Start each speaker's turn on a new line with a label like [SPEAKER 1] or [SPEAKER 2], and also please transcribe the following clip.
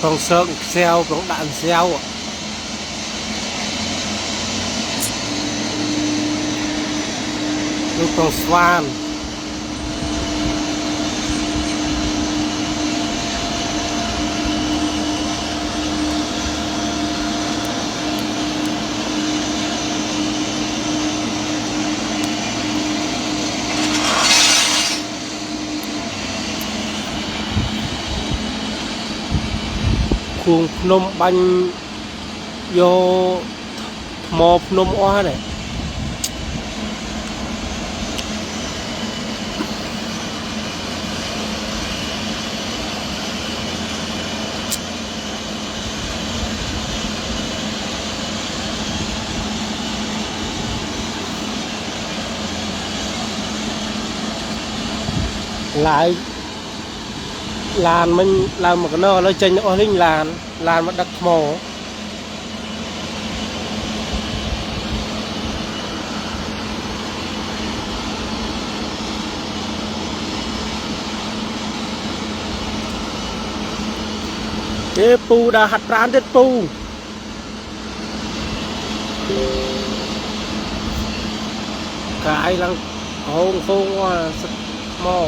[SPEAKER 1] Phòng sơn xeo phòng đạn xeo lúc phòng xoan khuôn Phnom Banh vô mò Phnom Oa này lại làn mình làm một cái nó chênh nó linh làn mà đặt mỏ cái pu đã hạt rán đến pu cái lăng hông không mò